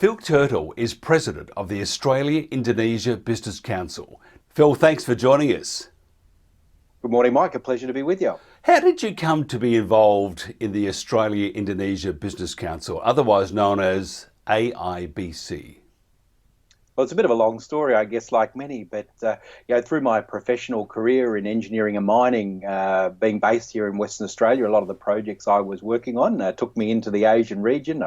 PhillipTurtle is President of the Australia Indonesia Business Council. Phil, thanks for joining us. Good morning, Mike. A pleasure to be with you. How did you come to be involved in the Australia Indonesia Business Council, otherwise known as AIBC? Well, it's a bit of a long story, I guess, like many, but through my professional career in engineering and mining, being based here in Western Australia, a lot of the projects I was working on took me into the Asian region.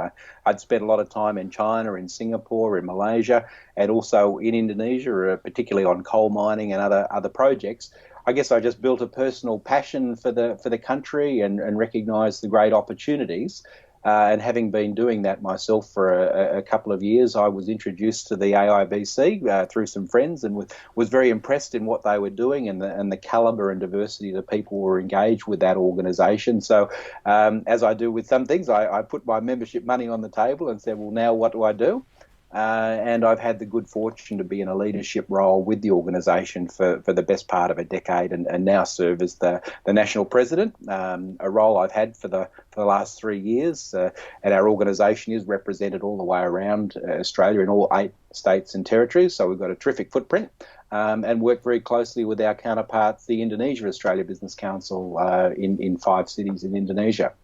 I'd spent a lot of time in China, in Singapore, in Malaysia, and also in Indonesia, particularly on coal mining and other projects. I guess I just built a personal passion for the country and recognised the great opportunities. And having been doing that myself for a couple of years, I was introduced to the AIBC through some friends and was very impressed in what they were doing and the calibre and diversity of the people who were engaged with that organisation. So as I do with some things, I put my membership money on the table and said, well, now what do I do? And I've had the good fortune to be in a leadership role with the organisation for the best part of a decade and now serve as the national president, a role I've had for the last 3 years. And our organisation is represented all the way around Australia in all 8 states and territories. So we've got a terrific footprint and work very closely with our counterparts, the Indonesia Australia Business Council in 5 cities in Indonesia.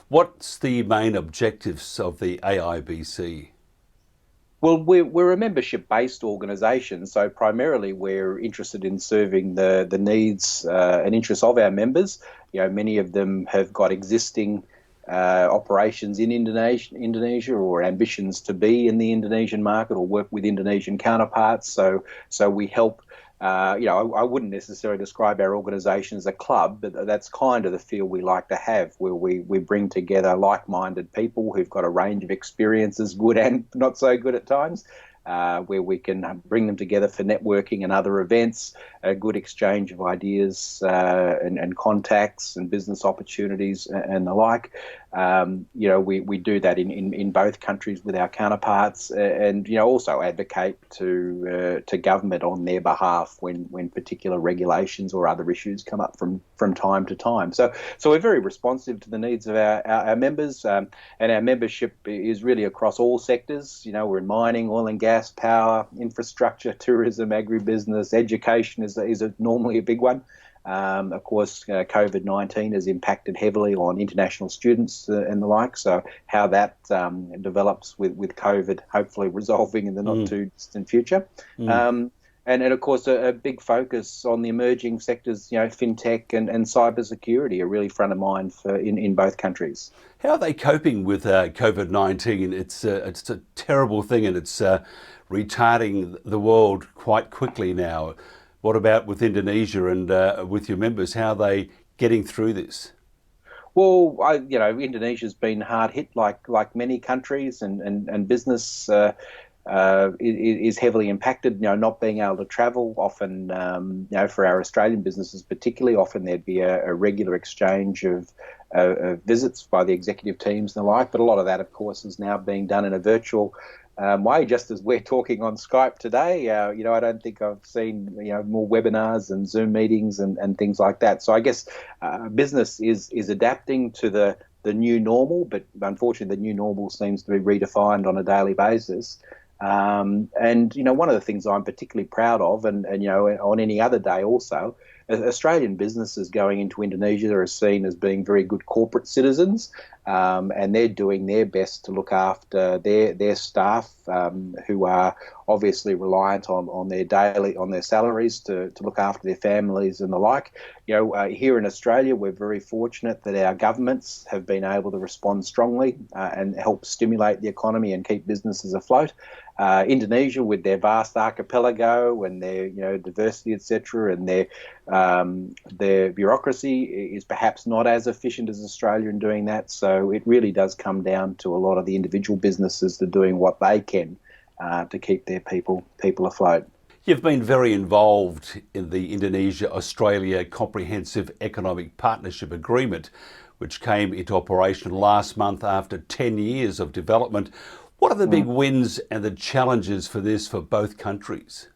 What's the main objectives of the AIBC? Well, we're a membership-based organisation, so primarily we're interested in serving the needs and interests of our members. You know, many of them have got existing operations in Indonesia or ambitions to be in the Indonesian market or work with Indonesian counterparts. So we help. I wouldn't necessarily describe our organisation as a club, but that's kind of the feel we like to have, where we bring together like-minded people who've got a range of experiences, good and not so good at times, where we can bring them together for networking and other events, a good exchange of ideas and contacts and business opportunities and the like. We do that in both countries with our counterparts and also advocate to government on their behalf when particular regulations or other issues come up from time to time. So we're very responsive to the needs of our members, and our membership is really across all sectors. We're in mining, oil and gas, power, infrastructure, tourism, agribusiness, education is normally a big one. Of course, COVID-19 has impacted heavily on international students and the like, so how that develops with COVID hopefully resolving in the not too distant future. And of course, a big focus on the emerging sectors, fintech and cybersecurity are really front of mind in both countries. How are they coping with COVID-19? It's a terrible thing and it's retarding the world quite quickly now. What about with Indonesia and with your members? How are they getting through this? Well, Indonesia's been hard hit like many countries, and business is heavily impacted. Not being able to travel often. For our Australian businesses, particularly, often there'd be a regular exchange of visits by the executive teams and the like. But a lot of that, of course, is now being done in a virtual way, just as we're talking on Skype today. I don't think I've seen more webinars and Zoom meetings and things like that. So I guess business is adapting to the new normal, but unfortunately the new normal seems to be redefined on a daily basis. And one of the things I'm particularly proud of, and on any other day also, Australian businesses going into Indonesia are seen as being very good corporate citizens, and they're doing their best to look after their staff, who are obviously reliant on their salaries to look after their families and the like. Here in Australia, we're very fortunate that our governments have been able to respond strongly and help stimulate the economy and keep businesses afloat. Indonesia, with their vast archipelago and their diversity, etc., and their bureaucracy is perhaps not as efficient as Australia in doing that. So it really does come down to a lot of the individual businesses to doing what they can to keep their people afloat. You've been very involved in the Indonesia-Australia Comprehensive Economic Partnership Agreement, which came into operation last month after 10 years of development. What are the big wins and the challenges for this for both countries?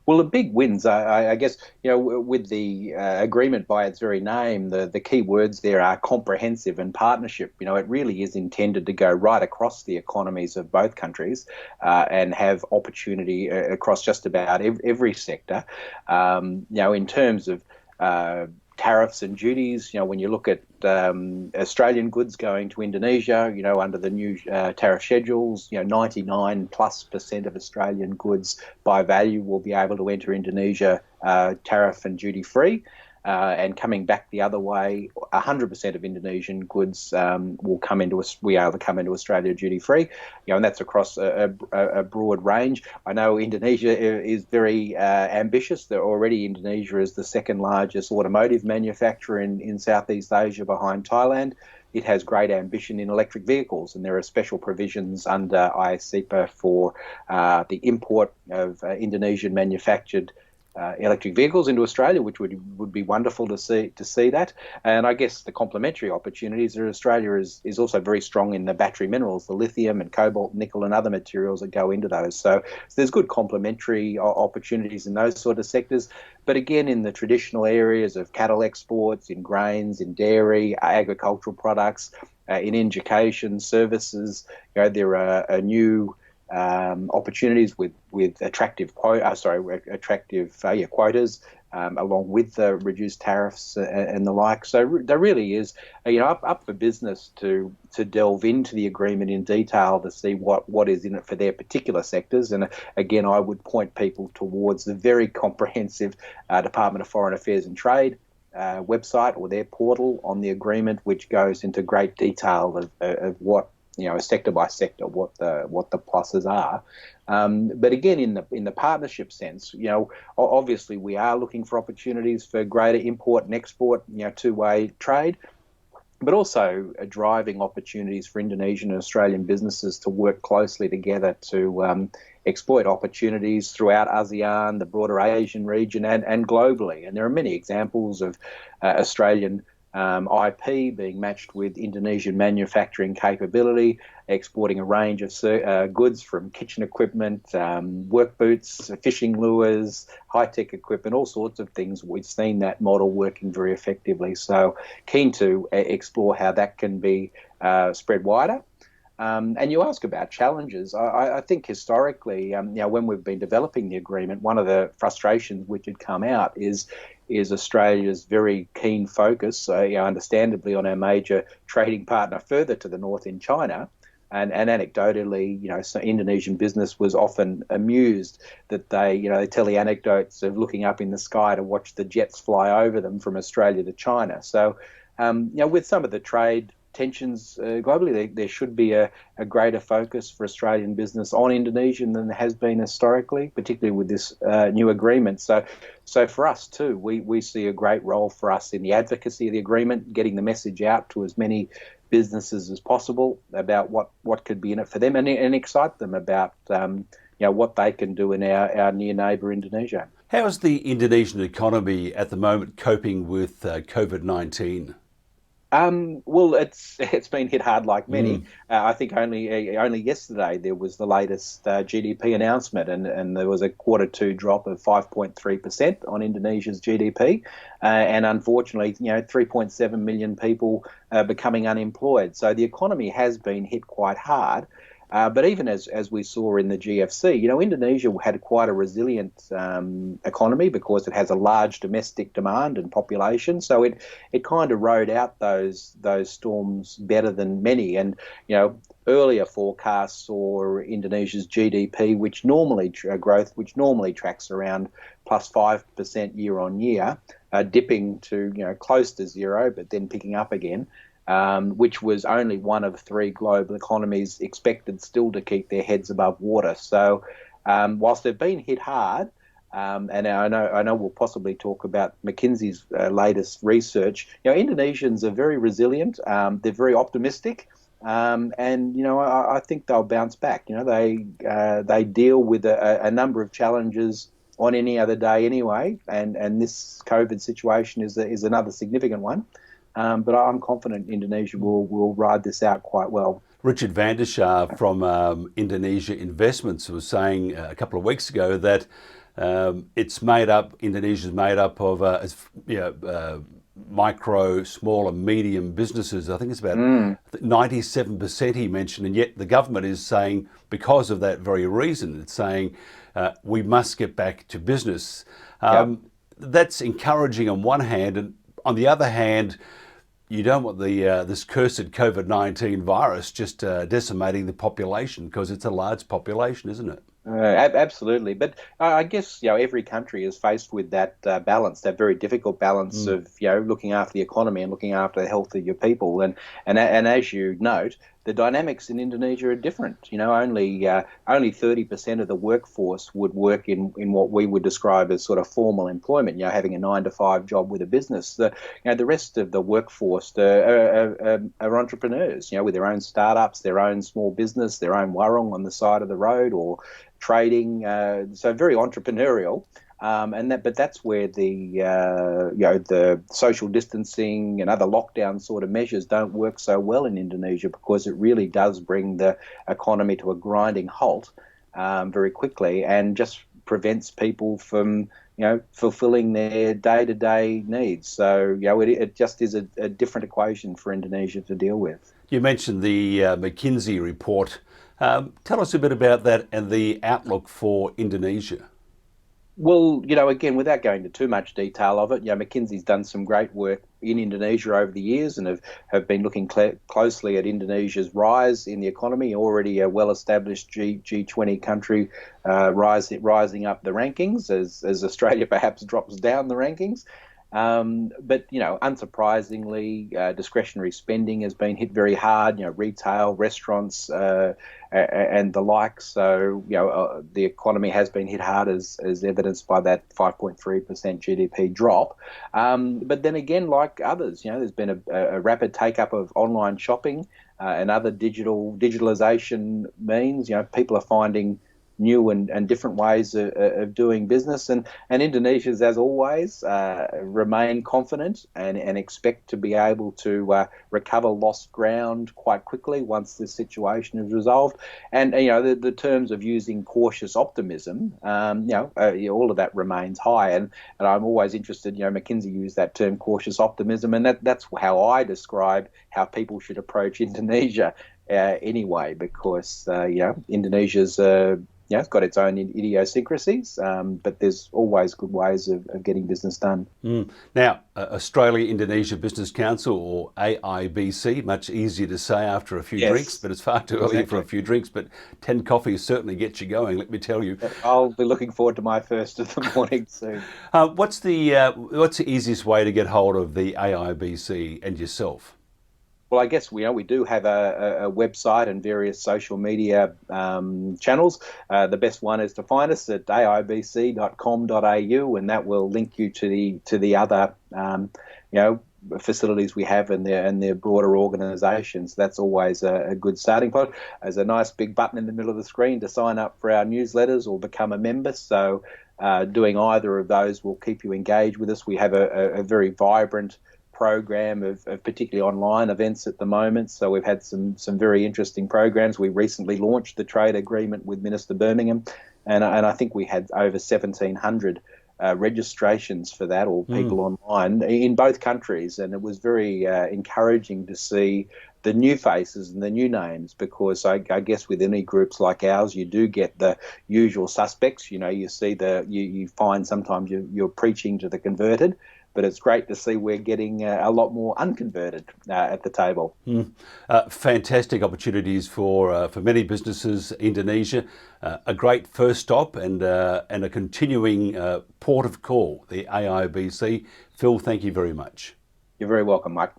Well, the big wins, I guess, with the agreement by its very name, the key words there are comprehensive and partnership. It really is intended to go right across the economies of both countries and have opportunity across just about every sector. In terms of tariffs and duties, when you look at Australian goods going to Indonesia, under the new tariff schedules, 99+% of Australian goods by value will be able to enter Indonesia tariff and duty free. And coming back the other way, 100% of Indonesian goods will be able to come into Australia duty free, and that's across a broad range. I know Indonesia is very ambitious. Indonesia is the second largest automotive manufacturer in Southeast Asia behind Thailand. It has great ambition in electric vehicles, and there are special provisions under IA-CEPA for the import of Indonesian manufactured electric vehicles into Australia, which would be wonderful to see that. And I guess the complementary opportunities are Australia is also very strong in the battery minerals, the lithium and cobalt, nickel, and other materials that go into those. So there's good complementary opportunities in those sort of sectors. But again, in the traditional areas of cattle exports, in grains, in dairy, agricultural products, in education services, there are new opportunities with attractive quotas, along with the reduced tariffs and the like. So there really is, up for business to delve into the agreement in detail to see what is in it for their particular sectors. And again, I would point people towards the very comprehensive Department of Foreign Affairs and Trade website or their portal on the agreement, which goes into great detail of what, sector by sector, what the pluses are. But again, in the partnership sense, obviously we are looking for opportunities for greater import and export, two-way trade, but also driving opportunities for Indonesian and Australian businesses to work closely together to exploit opportunities throughout ASEAN, the broader Asian region, and globally. And there are many examples of Australian IP being matched with Indonesian manufacturing capability, exporting a range of goods from kitchen equipment, work boots, fishing lures, high-tech equipment, all sorts of things. We've seen that model working very effectively. So keen to explore how that can be spread wider. And you ask about challenges. I think historically, when we've been developing the agreement, one of the frustrations which had come out is Australia's very keen focus, understandably, on our major trading partner further to the north in China. And anecdotally, so Indonesian business was often amused that they tell the anecdotes of looking up in the sky to watch the jets fly over them from Australia to China. So, with some of the trade tensions globally, there should be a greater focus for Australian business on Indonesia than there has been historically, particularly with this new agreement. So for us too, we see a great role for us in the advocacy of the agreement, getting the message out to as many businesses as possible about what could be in it for them, and excite them about what they can do in our near neighbour Indonesia. How is the Indonesian economy at the moment coping with COVID-19? Well, it's been hit hard like many. I think only yesterday there was the latest GDP announcement, and there was a Q2 drop of 5.3% on Indonesia's GDP, and unfortunately, 3.7 million people becoming unemployed. So the economy has been hit quite hard. But even as we saw in the GFC, Indonesia had quite a resilient economy because it has a large domestic demand and population. So it kind of rode out those storms better than many. And earlier forecasts saw Indonesia's GDP, which normally tracks around plus 5% year on year, dipping to close to zero, but then picking up again. Which was only one of three global economies expected still to keep their heads above water. So whilst they've been hit hard, and I know we'll possibly talk about McKinsey's latest research, Indonesians are very resilient. They're very optimistic. And I think they'll bounce back. They deal with a number of challenges on any other day anyway, and this COVID situation is another significant one. But I'm confident Indonesia will ride this out quite well. Richard Vandershaar from Indonesia Investments was saying a couple of weeks ago that It's made up, Indonesia's made up of micro, small and medium businesses. I think it's about 97% he mentioned, and yet the government is saying, because of that very reason, it's saying we must get back to business. That's encouraging on one hand, and on the other hand, you don't want this cursed COVID-19 virus just decimating the population, because it's a large population, isn't it? Absolutely, but I guess every country is faced with that balance, that very difficult balance of looking after the economy and looking after the health of your people, and as you note, the dynamics in Indonesia are different. Only 30% of the workforce would work in what we would describe as sort of formal employment. Having a 9-to-5 job with a business. The rest of the workforce are entrepreneurs. With their own startups, their own small business, their own warung on the side of the road, or trading, so very entrepreneurial, but that's where the social distancing and other lockdown sort of measures don't work so well in Indonesia, because it really does bring the economy to a grinding halt very quickly, and just prevents people from fulfilling their day-to-day needs. So it just is a different equation for Indonesia to deal with. You mentioned the McKinsey report. Tell us a bit about that and the outlook for Indonesia. Well, again, without going into too much detail of it, McKinsey's done some great work in Indonesia over the years, and have been looking closely at Indonesia's rise in the economy, already a well-established G20 country, rising up the rankings as Australia perhaps drops down the rankings. But unsurprisingly, discretionary spending has been hit very hard. Retail, restaurants, and the like. So the economy has been hit hard, as evidenced by that 5.3% GDP drop. But then again, like others, there's been a rapid take-up of online shopping and other digitalization means. People are finding new and different ways of doing business, and Indonesia's, as always, remain confident and expect to be able to recover lost ground quite quickly once this situation is resolved. And the terms of using cautious optimism, all of that remains high, and I'm always interested. McKinsey used that term, cautious optimism, and that's how I describe how people should approach Indonesia anyway, because Indonesia's it's got its own idiosyncrasies, but there's always good ways of getting business done. Now, Australia Indonesia Business Council, or AIBC, much easier to say after a few drinks, but it's far too early for a few drinks, but 10 coffees certainly gets you going, let me tell you. I'll be looking forward to my first of the morning soon. What's the easiest way to get hold of the AIBC and yourself? Well, I guess we do have a website and various social media channels. The best one is to find us at aibc.com.au, and that will link you to the other facilities we have and their broader organisations. That's always a good starting point. There's a nice big button in the middle of the screen to sign up for our newsletters or become a member. So doing either of those will keep you engaged with us. We have a very vibrant program of particularly online events at the moment. So we've had some very interesting programs. We recently launched the trade agreement with Minister Birmingham, and I think we had over 1,700 registrations for that, or people online in both countries, and it was very encouraging to see the new faces and the new names, because I guess with any groups like ours, you do get the usual suspects. You see you find sometimes you're preaching to the converted, but it's great to see we're getting a lot more unconverted at the table. Fantastic opportunities for many businesses. Indonesia, a great first stop and a continuing port of call, the AIBC. Phil, thank you very much. You're very welcome, Mike.